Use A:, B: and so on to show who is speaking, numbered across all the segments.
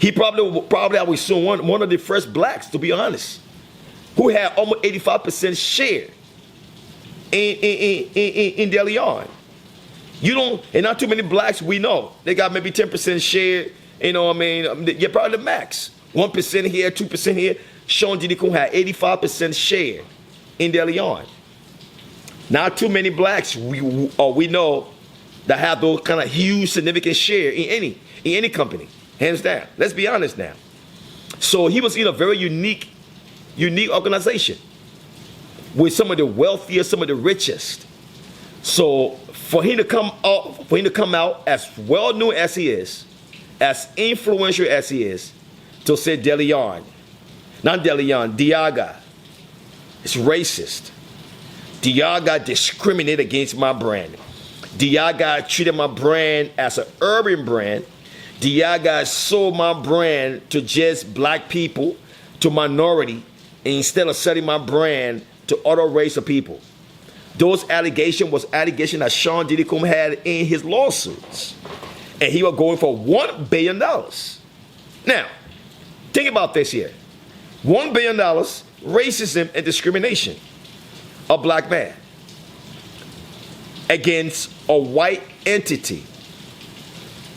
A: He probably I would assume one of the first blacks, to be honest, who had almost 85% share in De Leon. You don't, and not too many blacks we know. They got maybe 10% share, you know what I mean? You're probably the max. 1% here, 2% here. Sean Diddy Combs had 85% share in De Leon. Not too many blacks we know that have those kind of huge, significant share in any company. Hands down. Let's be honest now. So he was in a very unique organization with some of the wealthiest, some of the richest. So for him to come out as well known as he is, as influential as he is, to say De Leon, not De Leon, Diaga, it's racist. Diaga discriminated against my brand. Diaga treated my brand as an urban brand. Diaga sold my brand to just black people, to minority, instead of selling my brand to other race of people. Those allegations that Sean Diddy Combs had in his lawsuits. And he was going for $1 billion. Now, think about this here. $1 billion, racism and discrimination. A black man against a white entity.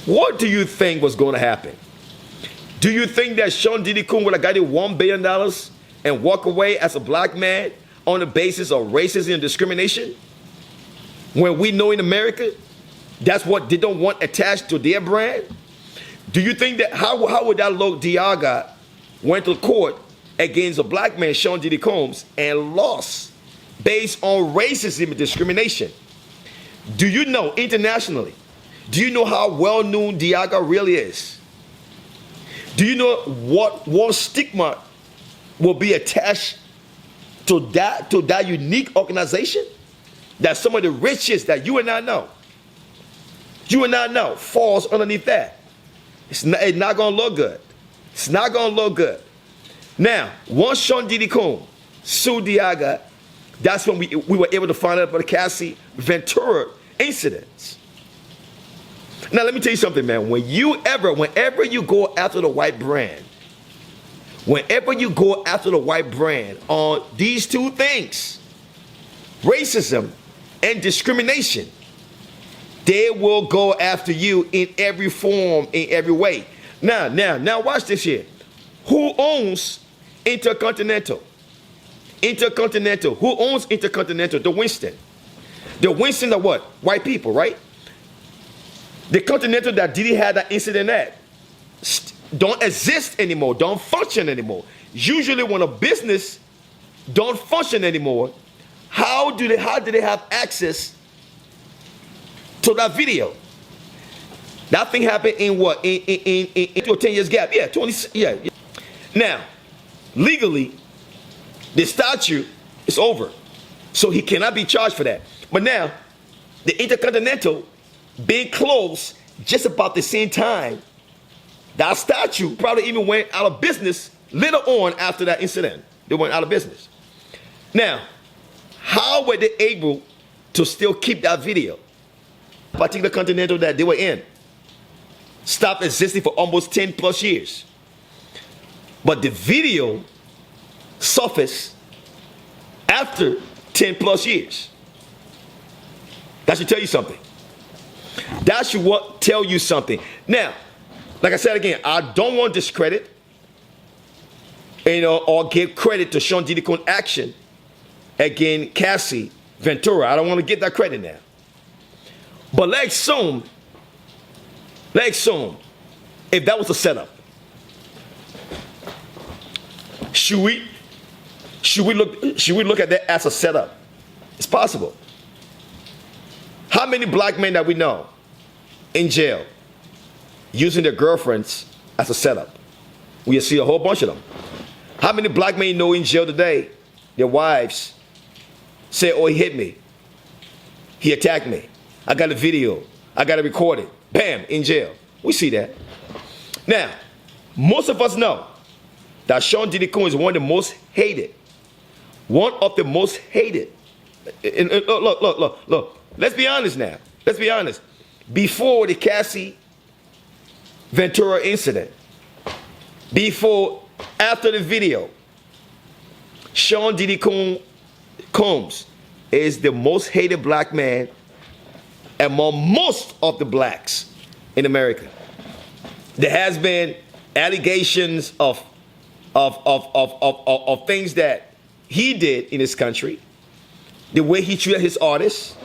A: What do you think was going to happen? Do you think that Sean Diddy Combs would have got it $1 billion and walk away as a black man on the basis of racism and discrimination? When we know in America, that's what they don't want attached to their brand? Do you think that, how would that look? Diaga went to court against a black man, Sean Diddy Combs, and lost based on racism and discrimination? Do you know internationally? Do you know how well known Diaga really is? Do you know what stigma will be attached to that unique organization? That some of the richest that you and I know falls underneath that. It's not gonna look good. It's not gonna look good. Now, once Sean Diddy Combs sued Diaga, that's when we were able to find out about the Cassie Ventura incidents. Now let me tell you something, man. Whenever you go after the white brand, on these two things, racism and discrimination, they will go after you in every form, in every way. Now watch this here. Who owns Intercontinental? Who owns Intercontinental? The Winston. The Winston are what? White people, right? The Continental that Diddy had that incident at don't exist anymore, don't function anymore. Usually when a business don't function anymore, how do they have access to that video? That thing happened in what? In 10 years gap. Yeah, 20, yeah. Now, legally, the statute is over. So he cannot be charged for that. But now, the Intercontinental being closed just about the same time, that statue probably even went out of business later on after that incident. They went out of business. Now, how were they able to still keep that video? Particular Continental that they were in stopped existing for almost 10 plus years. But the video surfaced after 10 plus years. That should tell you something. That should tell you something. Now, like I said again, I don't want to discredit, or give credit to Sean Diddy Combs' action against Cassie Ventura. I don't want to get that credit now. But let's assume if that was a setup. Should we look at that as a setup? It's possible. How many black men that we know in jail using their girlfriends as a setup? We see a whole bunch of them. How many black men you know in jail today, their wives say, oh, he hit me, he attacked me, I got a video, I got to record it, bam, in jail. We see that. Now, most of us know that Sean Diddy Combs is one of the most hated. One of the most hated. And look. Let's be honest now. Let's be honest. Before the Cassie Ventura incident, Before, after the video, Sean Diddy Combs is the most hated black man among most of the blacks in America. There has been allegations of things that he did in this country, the way he treated his artists,